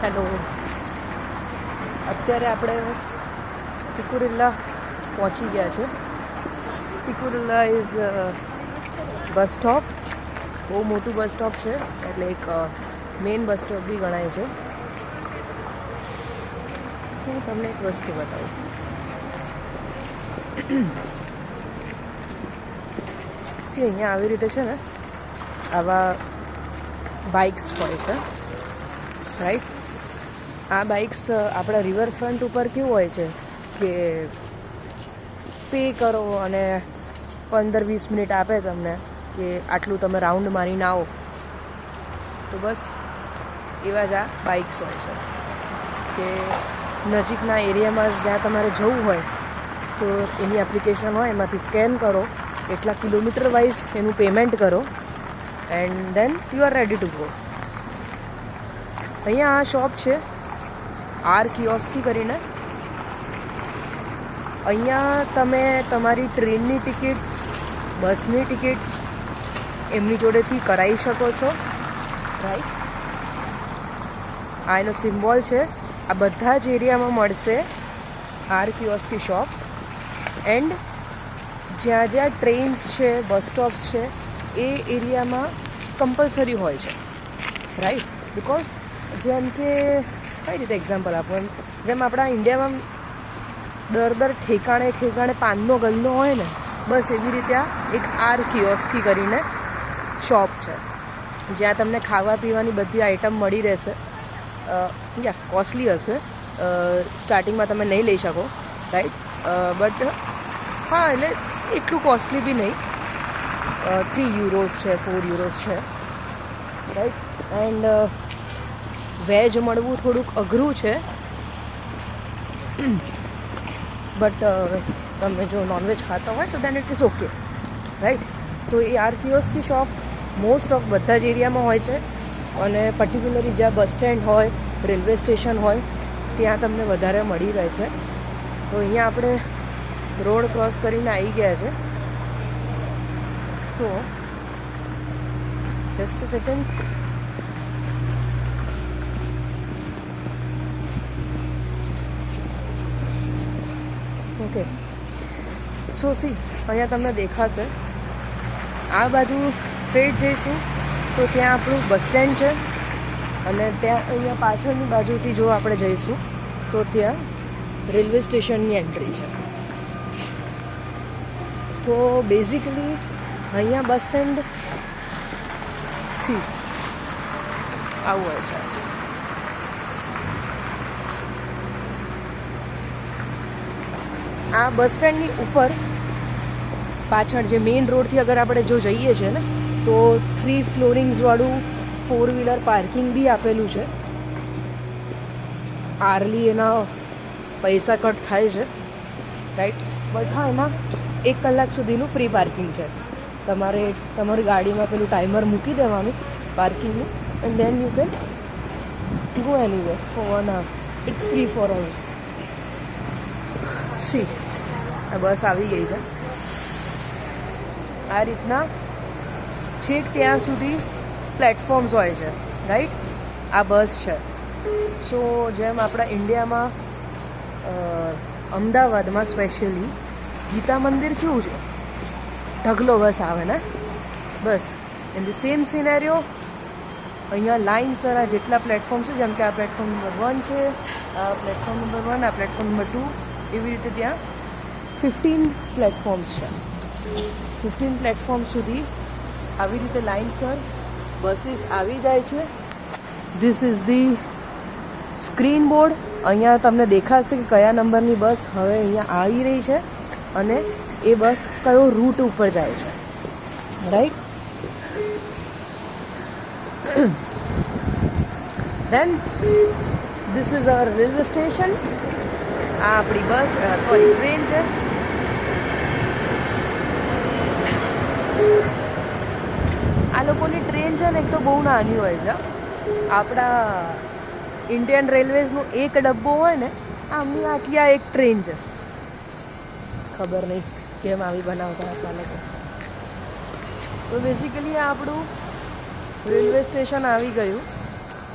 Hello, અત્યારે આપણે તિરુપુરા પહોંચી ગયા છે. તિરુપુરા ઇઝ બસ સ્ટોપ, બહુ મોટું બસ સ્ટોપ છે, એટલે એક મેઇન બસ સ્ટોપ બી ગણાય છે. હું તમને એક વસ્તુ બતાવું. અહીંયા આવી રીતે છે ને, આવા બાઇક્સ હોય છે, રાઈટ. આ બાઇક્સ આપણા રિવરફ્રન્ટ ઉપર કેવું હોય છે કે પે કરો અને 15-20 મિનિટ આપે તમને કે આટલું તમે રાઉન્ડ મારીને આવો. તો બસ એવા જ આ બાઇક્સ હોય છે કે નજીકના એરિયામાં જ્યાં તમારે જવું હોય તો એની એપ્લિકેશન હોય, એમાંથી સ્કેન કરો, એટલા કિલોમીટર વાઇઝ એનું પેમેન્ટ કરો and then you are ready to go. અહીંયા આ શોપ છે આર કિયોસ્કી કરીને. અહીંયા તમે તમારી ટ્રેનની ટિકિટ્સ, બસની ટિકિટ્સ એમની જોડેથી કરાવી શકો છો, રાઈટ. આ એનો સિમ્બોલ છે. આ બધા જ એરિયામાં મળશે આર કિયોસ્કી શોપ. એન્ડ જ્યાં જ્યાં ટ્રેન્સ છે, બસ સ્ટોપ્સ છે, એ એરિયામાં કમ્પલસરી હોય છે, રાઈટ. બિકોઝ જેમ કે કઈ રીતે એક્ઝામ્પલ આપું, જેમ આપણા ઇન્ડિયામાં દર ઠેકાણે પાનનો ગલ્લો હોય ને, બસ એવી રીતે આ એક આર કિયોસ્કી કરીને શોપ છે, જ્યાં તમને ખાવા પીવાની બધી આઇટમ મળી રહેશે. કોસ્ટલી હશે, સ્ટાર્ટિંગમાં તમે નહીં લઈ શકો, રાઈટ. બટ હા, એટલે એટલું કોસ્ટલી બી નહીં. 3 યુરોઝ છે, 4 યુરોઝ છે, રાઈટ. એન્ડ વેજ મળવું થોડુંક અઘરું છે, બટ તમે જો નોનવેજ ખાતા હોય તો then it is okay, right. તો એ are Kioski shop most of બધા જ એરિયામાં હોય છે, અને પર્ટિક્યુલરલી જ્યાં બસ સ્ટેન્ડ હોય, રેલવે સ્ટેશન હોય, ત્યાં તમને વધારે મળી રહેશે. તો અહીંયા આપણે રોડ ક્રોસ કરીને આવી ગયા છે. તો just a second. Okay, so C અહીંયા તમને દેખાશે. આ બાજુ સ્ટ્રેટ જઈશું તો ત્યાં આપણું બસ સ્ટેન્ડ છે, અને ત્યાં અહીંયા પાછળની બાજુથી જો આપણે જઈશું તો ત્યાં રેલવે સ્ટેશનની એન્ટ્રી છે. તો બેઝિકલી અહીંયા બસ સ્ટેન્ડ સી આવું હોય છે. આ બસ સ્ટેન્ડની ઉપર પાછળ જે મેઇન રોડથી અગર આપણે જો જઈએ છીએ ને, તો 3 ફ્લોરિંગ્સવાળું 4 વ્હીલર પાર્કિંગ બી આપેલું છે. આર્લી એના પૈસા કટ થાય છે, રાઈટ. બટ હા, એમાં 1 કલાક સુધીનું ફ્રી પાર્કિંગ છે. તમારે તમારી ગાડીમાં પેલું ટાઈમર મૂકી દેવાનું પાર્કિંગનું, and then you can go anyway for 1 hour. It's free for all. See આ બસ આવી ગઈ છે. આ રીતના છેક ત્યાં સુધી પ્લેટફોર્મ્સ હોય છે, રાઈટ. આ બસ છે. સો જેમ આપણા ઇન્ડિયામાં અમદાવાદમાં સ્પેશિયલી ગીતા મંદિર કેવું છે, ઢગલો બસ આવે ને, બસ ઇન ધ સેમ સિનેરિયો અહીંયા લાઇનસર આ જેટલા પ્લેટફોર્મ છે, જેમ કે આ પ્લેટફોર્મ નંબર 1 છે, આ પ્લેટફોર્મ નંબર 1, આ પ્લેટફોર્મ નંબર 2, એવી રીતે ત્યાં 15 પ્લેટફોર્મ્સ છે. 15 પ્લેટફોર્મ સુધી આવી રીતે લાઇનસર બસીસ આવી જાય છે. This is the screen board. અહીંયા તમને દેખાશે કે કયા નંબરની બસ હવે અહીંયા આવી રહી છે અને એ બસ કયો રૂટ ઉપર જાય છે, right. Then this is our railway station. આ આપણી બસ ટ્રેન છે. આ લોકોની ટ્રેન છે ને, એક તો બહુ નાની હોય છે. આપણા ઇન્ડિયન રેલવેઝનું એક ડબ્બો હોય ને, આમની આટલી આ એક ટ્રેન છે. ખબર નહીં કેમ આવી બનાવતા હશે આ લોકો. તો બેઝિકલી આ આપણું રેલવે સ્ટેશન આવી ગયું.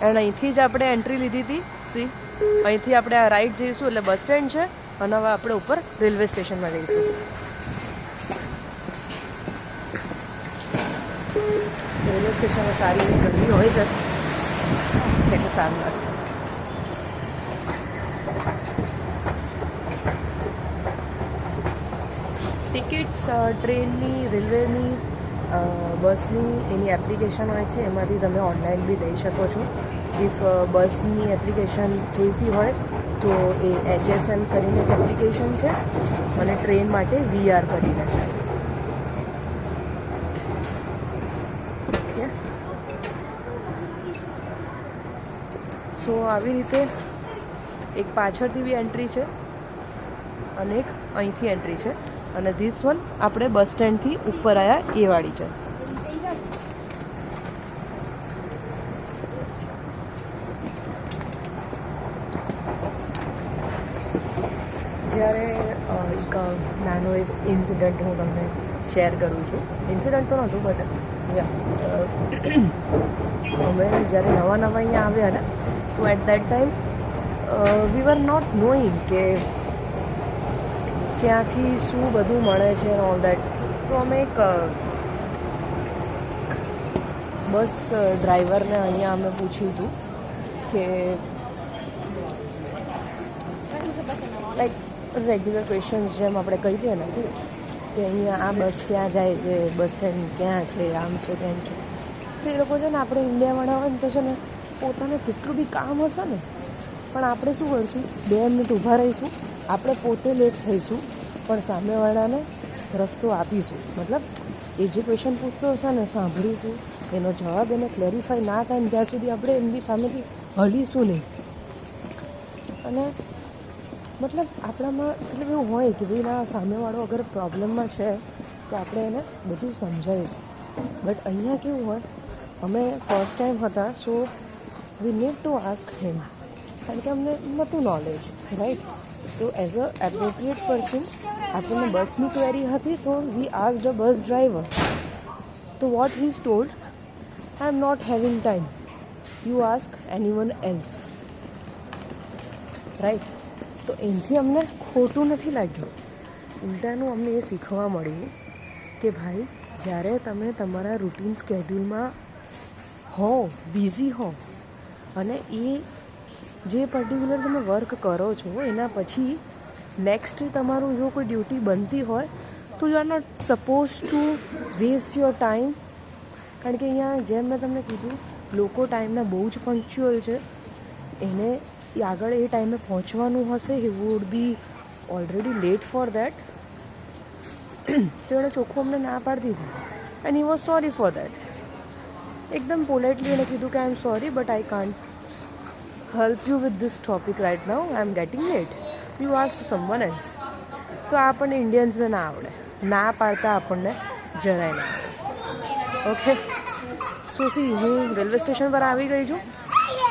એન્ડ અહીંથી જ આપણે એન્ટ્રી લીધી હતી. સી, અહીંથી આપણે આ રાઈટ જઈશું એટલે બસ સ્ટેન્ડ છે, અને હવે આપણે ઉપર રેલવે સ્ટેશનમાં જઈશું. રેલવે સ્ટેશનમાં સારી એવી ગરમી હોય છે એટલે સારું લાગશે. ટિકિટ્સ ટ્રેનની, રેલવેની, બસની એની એપ્લિકેશન હોય છે, એમાંથી તમે ઓનલાઈન બી લઈ શકો છો. ઇફ બસની એપ્લિકેશન જોઈતી હોય તો એ HSM કરીને એક એપ્લિકેશન છે, અને ટ્રેન માટે VR કરીને છે. સો આવી રીતે એક પાછળથી બી એન્ટ્રી છે અને એક અહીંથી એન્ટ્રી છે, અને ધીસ વન આપણે બસ સ્ટેન્ડથી ઉપર આવ્યા એ વાળી છે. જ્યારે એક નાનો એક ઇન્સિડન્ટ હું તમને શેર કરું છું. ઇન્સિડન્ટ તો નહોતું, બટ અમે જ્યારે નવા અહીંયા આવ્યા ને, તો at that time we were not knowing કે ક્યાંથી શું બધું મળે છે એન્ડ ઓલ દેટ. તો અમે એક બસ ડ્રાઈવરને અહીંયા અમે પૂછ્યું હતું કે લાઈક રેગ્યુલર ક્વેશ્ચન્સ જેમ આપણે કહી દઈએ ને કે અહીંયા આ બસ ક્યાં જાય છે, બસ સ્ટેન્ડ ક્યાં છે, આમ છે તેમ છે. તો એ લોકો છે ને, આપણે ઇન્ડિયાવાળા હોય ને તો છે ને, પોતાને કેટલું બી કામ હશે ને, પણ આપણે શું કરશું, 2 મિનિટ ઊભા રહીશું, આપણે પોતે લેટ થઈશું, પણ સામેવાળાને રસ્તો આપીશું. મતલબ એ જે ક્વેશ્ચન પૂછતો હશે ને, સાંભળીશું, એનો જવાબ એને ક્લેરિફાઈ ના થાય ને ત્યાં સુધી આપણે એમની સામેથી હલીશું નહીં. અને મતલબ આપણામાં એટલે એવું હોય કે ભાઈ ના, સામેવાળો અગર પ્રોબ્લેમમાં છે તો આપણે એને બધું સમજાવીશું. બટ અહીંયા કેવું હોય, અમે ફર્સ્ટ ટાઈમ હતા, so we need to ask him, કારણ કે અમને નહોતું નોલેજ, રાઈટ. તો એઝ અ એપ્રોપ્રિએટ પર્સન આપણને બસની ક્વેરી હતી, તો we asked a bus driver. તો what he told, I am not having time, you ask anyone else, right. તો એનાથી અમને ખોટું નથી લાગ્યું, ઉલટાનું અમને એ શીખવા મળ્યું કે ભાઈ, જ્યારે તમે તમારા રૂટીન સ્કેડ્યુલમાં હો, બિઝી હો, અને એ જે પર્ટિક્યુલર તમે વર્ક કરો છો એના પછી નેક્સ્ટ તમારું જો કોઈ ડ્યુટી બનતી હોય તો you are not suppose to waste your time. કારણ કે અહીંયા જેમ મેં તમને કીધું, લોકો ટાઈમના બહુ જ પંક્ચ્યુઅલ છે. એને આગળ એ ટાઈમે પહોંચવાનું હશે, he would be already late for that. તો એણે ચોખ્ખું અમને ના પાડી દીધું, and he was sorry for that. એકદમ પોલાઇટલી એને કીધું કે આઈ am sorry, but I can't help you with this topic right now, I M gating late, you ask someone else. તો આપણને ઇન્ડિયન્સને ના આવડે, ના પાડતા આપણને જરાય ના આવડે. ઓકે, સો સી, હું રેલવે સ્ટેશન પર આવી ગઈ છું.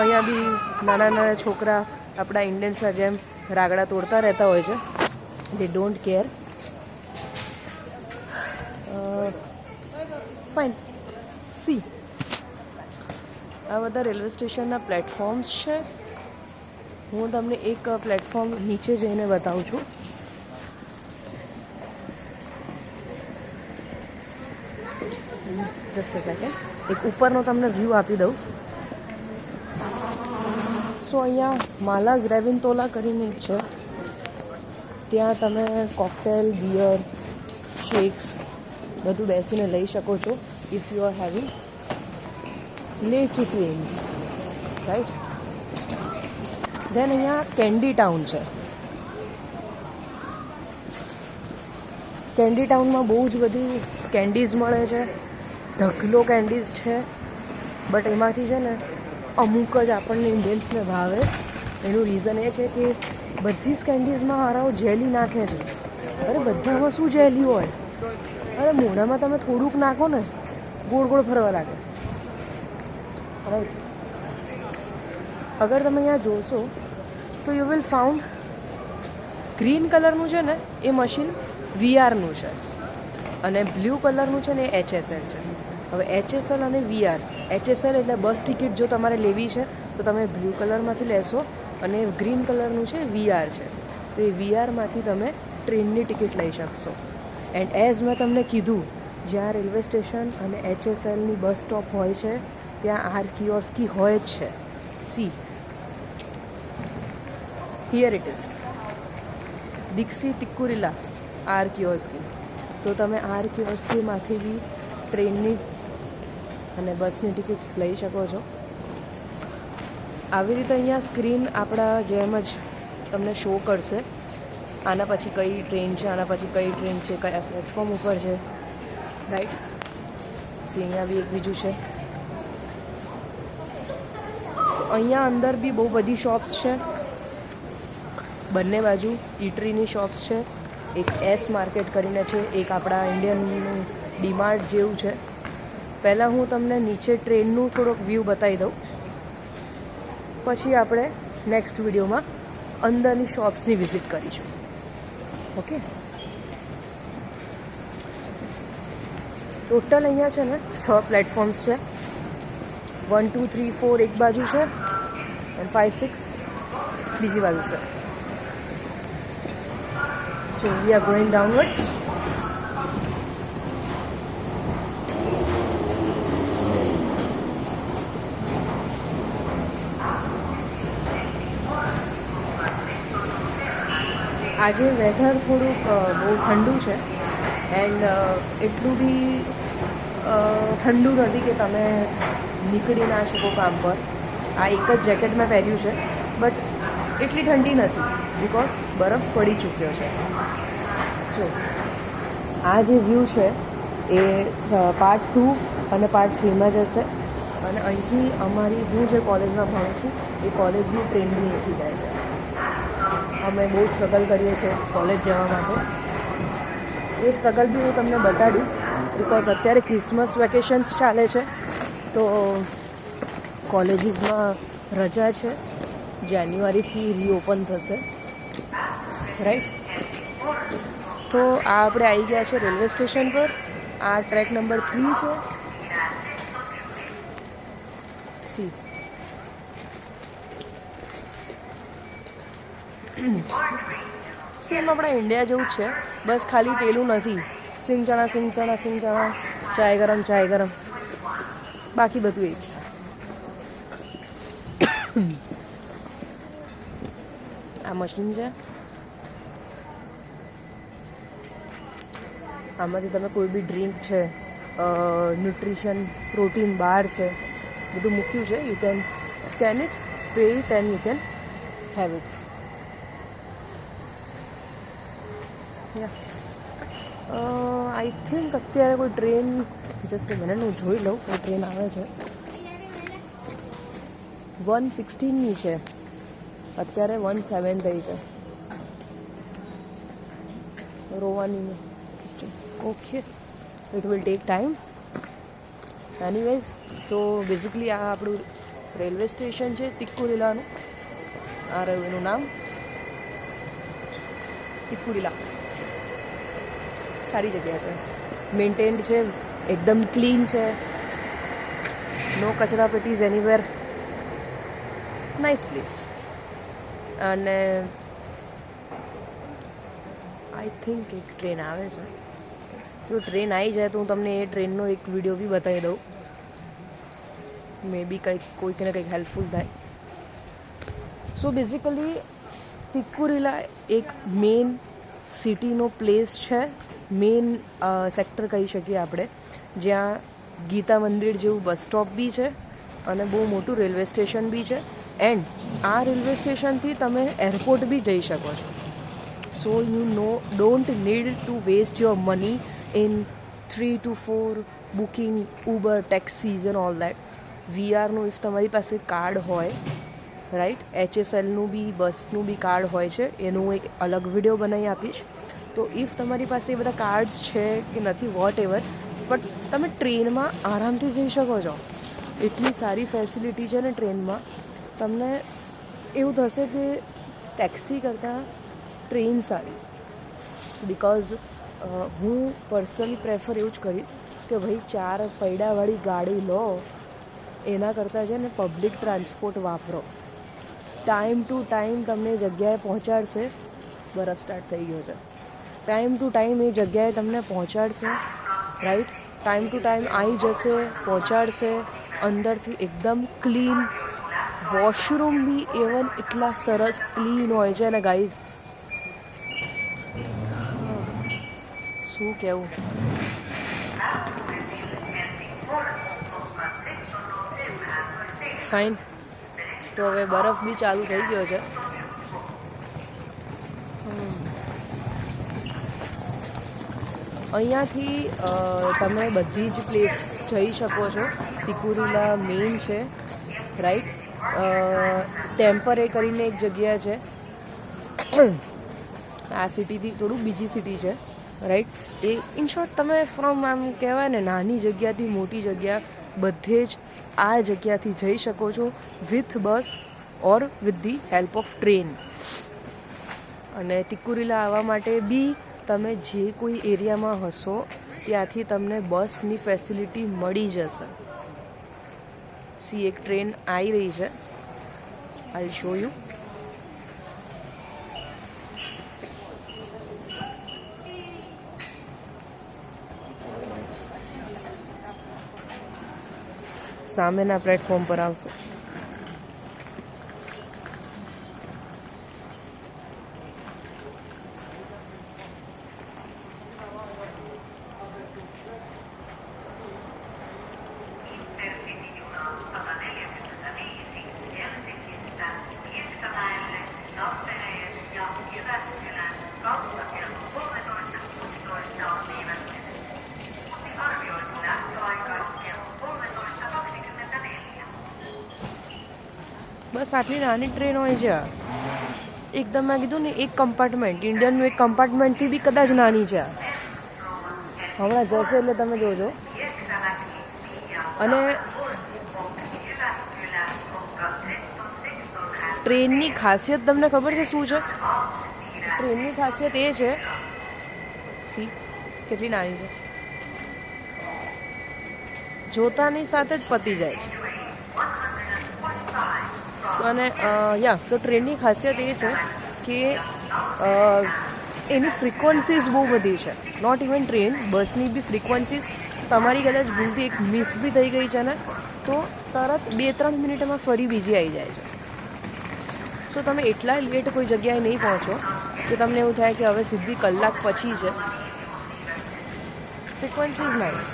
અહીંયા બી નાના નાના છોકરા આપણા ઇન્ડિયન્સના જેમ રાગડા તોડતા રહેતા હોય છે. દે ડોન્ટ કેર. ફાઇન. સી, આ બધા રેલવે સ્ટેશનના પ્લેટફોર્મ્સ છે. હું તમને એક પ્લેટફોર્મ નીચે જઈને બતાવું છું. જસ્ટ અ સેકન્ડ, એક ઉપરનો તમને વ્યૂ આપી દઉં. સો અહીંયા માલાઝ રેવિન્તોલા કરીને એક છે, ત્યાં તમે કોકટેલ, બિયર, શેક્સ બધું બેસીને લઈ શકો છો if you are having late trains, right. Then અહીંયા કેન્ડી ટાઉન છે. કેન્ડી ટાઉનમાં બહુ જ બધી કેન્ડીઝ મળે છે, ઢગલો કેન્ડીઝ છે. બટ એમાંથી છે ને અમુક જ આપણને ઇન્ડિયન્સને ભાવે. એનું રીઝન એ છે કે બધી જ કેન્ડીઝમાં હારાઓ જેલી નાખે છે. અરે બધામાં શું જેલી હોય? અરે મોઢામાં તમે થોડુંક નાખો ને, ગોળ ગોળ ફરવા લાગે, રાઈટ. અગર તમે અહીંયા જોશો તો યુ વિલ ફાઉન્ડ ગ્રીન કલરનું છે ને એ મશીન VRનું છે, અને બ્લુ કલરનું છે ને એ HSL છે. હવે HSL અને VR. HSL એટલે બસ ટિકિટ જો તમારે લેવી છે તો તમે બ્લુ કલરમાંથી લેશો, અને ગ્રીન કલરનું છે VR છે, તો એ VRમાંથી તમે ટ્રેનની ટિકિટ લઈ શકશો. એન્ડ એઝ મેં તમને કીધું, જ્યાં રેલવે સ્ટેશન અને HSLની બસ સ્ટોપ હોય છે ત્યાં આર કિયોસ્કી હોય જ છે. સી હિયર ઇટ ઇઝ, દીક્ષી તિક્કુરીલા આર કિયોસ્કી. તો તમે આર કિયોસ્કીમાંથી બી ટ્રેનની અને બસની ટિકિટ્સ લઈ શકો છો. આવી રીતે અહીંયા સ્ક્રીન આપણા જેમ જ તમને શો કરશે, આના પછી કઈ ટ્રેન છે, આના પછી કઈ ટ્રેન છે, કયા પ્લેટફોર્મ ઉપર છે, રાઈટ. સી અહીંયા બી એક બીજું છે. તો અહીંયા અંદર બી બહુ બધી શોપ્સ છે, બંને બાજુ ઇટરીની શોપ્સ છે. એક એસ માર્કેટ કરીને છે, એક આપણા ઇન્ડિયનનું ડીમાર્ટ જેવું છે. પહેલાં હું તમને નીચે ટ્રેનનું થોડોક વ્યૂ બતાવી દઉં, પછી આપણે નેક્સ્ટ વિડીયોમાં અંદરની શોપ્સની વિઝિટ કરીશું. ઓકે, ટોટલ અહીંયા છે ને 6 પ્લેટફોર્મ્સ છે. 1 2 3 4 એક બાજુ છે, એન્ડ 5 6 બીજી બાજુ છે. સો વી આર ગોઈંગ ડાઉનવર્ડ્સ. આજે વેધર થોડુંક બહુ ઠંડુ છે, એન્ડ એટલું બી ઠંડુ નથી કે તમે નીકળી ના શકો કામ પર. આ એક જ જેકેટ મેં પહેર્યું છે, બટ એટલી ઠંડી નથી બિકોઝ બરફ પડી ચૂક્યો છે. સો આ જે વ્યૂ છે એ પાર્ટ 2 અને પાર્ટ 3માં જશે. અને અહીંથી અમારી હું જે કોલેજમાં ભણું છું એ કોલેજની ટ્રેન બી અહીંથી જાય છે. અમે બહુ સ્ટ્રગલ કરીએ છીએ કોલેજ જવા માટે. એ સ્ટ્રગલ બી હું તમને બતાડીશ, બિકોઝ અત્યારે ક્રિસમસ વેકેશન્સ ચાલે છે, તો કોલેજીસમાં રજા છે. જાન્યુઆરીથી રીઓપન થશે, રાઈટ. તો આ આપણે આવી ગયા છે રેલવે સ્ટેશન પર. આ ટ્રેક નંબર 3 છે. સી સેમ આપણા ઇન્ડિયા જેવું જ છે, બસ ખાલી પેલું નથી સિંગ ચણા સિંગ ચણા સિંગ ચણા, ચાય ગરમ ચાય ગરમ, બાકી બધું એ જ છે. આ મશીન છે, આમાંથી તમે કોઈ બી ડ્રિંક છે, ન્યુટ્રિશન પ્રોટીન બાર છે, બધું મૂક્યું છે. You can scan it, pay it and you can have it. I think અત્યારે કોઈ ટ્રેન, જસ્ટ મને હું જોઈ લઉં કોઈ ટ્રેન આવે છે. 1:16ની છે, અત્યારે 1:07 થઈ છે. રોવાની okay, it will take time. Anyways, તો બેઝિકલી આ આપણું રેલવે સ્ટેશન છે તિક્કુરીલાનું. આ રહ્યું એનું નામ, તિક્કુરીલા. સારી જગ્યા છે, મેન્ટેન્ડ છે, એકદમ ક્લીન છે, નો કચરા પેટીઝ એનીવેર, નાઇસ પ્લેસ. અને આઈ થિંક એક ટ્રેન આવે છે. જો ટ્રેન આવી જાય તો હું તમને એ ટ્રેનનો એક વિડીયો બી બતાવી દઉં, મે બી કોઈકને કંઈક હેલ્પફુલ થાય. સો બેઝિકલી તિક્કુરીલા એક મેઇન સિટીનો પ્લેસ છે, મેઇન સેક્ટર કહી શકીએ આપણે, જ્યાં ગીતા મંદિર જેવું બસ સ્ટોપ બી છે અને બહુ મોટું રેલવે સ્ટેશન બી છે. એન્ડ આ રેલવે સ્ટેશનથી તમે એરપોર્ટ બી જઈ શકો છો. So you don't need to waste your money in 3 to 4 booking Uber, taxis and all that. વીઆરનું ઇફ તમારી પાસે કાર્ડ હોય, રાઈટ, HSLનું બી બસનું બી કાર્ડ હોય છે, એનું એક અલગ વિડીયો બનાવી આપીશ. તો ઇફ તમારી પાસે એ બધા કાર્ડ્સ છે કે નથી, વોટ એવર, બટ તમે ટ્રેનમાં આરામથી જઈ શકો છો. એટલી સારી ફેસિલિટી છે ને ટ્રેનમાં. તમને એવું થશે કે ટેક્સી કરતાં ટ્રેન સારી, બિકોઝ હું પર્સનલી પ્રેફર એવું જ કરીશ કે કે ભાઈ 4 પૈડાવાળી ગાડી લો એના કરતાં છે ને પબ્લિક ટ્રાન્સપોર્ટ વાપરો. ટાઈમ ટુ ટાઈમ તમને જગ્યાએ પહોંચાડશે. બરફ સ્ટાર્ટ થઈ ગયો છે. ટાઈમ ટુ ટાઈમ એ જગ્યાએ તમને પહોંચાડશે, રાઈટ. ટાઈમ ટુ ટાઈમ આવી જશે, પહોંચાડશે. અંદરથી એકદમ ક્લીન. વોશરૂમ બી ઇવન એટલા સરસ ક્લીન હોય છે ને ગાઈઝ, શું કહેવું. ફાઇન. તો હવે બરફ બી ચાલુ થઈ ગયો છે. અહીંયાથી તમે બધી જ પ્લેસ જઈ શકો છો. તિકુરીલા મેઇન છે, રાઈટ. ટેમ્પરે કરીને એક જગ્યા છે, આ સિટીથી થોડુંક બીજી સિટી છે, રાઈટ. એ ઇન શોર્ટ તમે ફ્રોમ આમ કહેવાય ને નાની જગ્યાથી મોટી જગ્યા બધે જ આ જગ્યાથી જઈ શકો છો with bus or with the help of train. અને તિકુરીલા આવવા માટે બી તમે જે કોઈ એરિયામાં હશો ત્યાંથી તમને બસની ફેસિલિટી મળી જશે. એક ટ્રેન આવી રહી છે, આઈ શો યુ. સામેના પ્લેટફોર્મ પર આવશે. બસ આટલી નાની ટ્રેન હોય છે એકદમ. મેં કીધું ને એક કમ્પાર્ટમેન્ટ, ઇન્ડિયનનું એક કમ્પાર્ટમેન્ટથી બી કદાચ નાની છે. હમણાં જશે એટલે તમે જોજો. અને ટ્રેનની ખાસિયત તમને ખબર છે શું છે? ટ્રેનની ખાસિયત એ છે, સી કેટલી નાની છે, જોતાની સાથે જ પતી જાય છે. અને તો ટ્રેનની ખાસિયત એ છે કે એની ફ્રિકવન્સીઝ બહુ બધી છે. નોટ ઇવન ટ્રેન, બસની બી ફ્રિકવન્સીઝ તમારી કદાચ ભૂલથી એક મિસ બી થઈ ગઈ છે ને તો તરત 2-3 મિનિટમાં ફરી બીજી આવી જાય છે. તો તમે એટલા લેટ કોઈ જગ્યાએ નહીં પહોંચો કે તમને એવું થાય કે હવે સીધી કલાક પછી છે. ફ્રિકવન્સીઝ નાઇસ.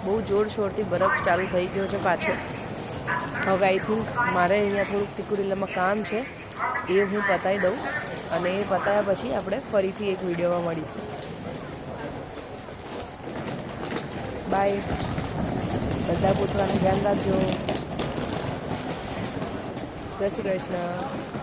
બહુ જોરશોરથી બરફ ચાલુ થઈ ગયો છે પાછો. હવે આઈ થિંક મારે અહીંયા થોડુંક તિકુરીલામાં કામ છે, એ હું પતાવી દઉં. અને એ પતાવ્યા પછી આપણે ફરીથી એક વિડીયોમાં મળીશું. બાય. બધા પોતાનું ધ્યાન રાખજો. જય શ્રી કૃષ્ણ.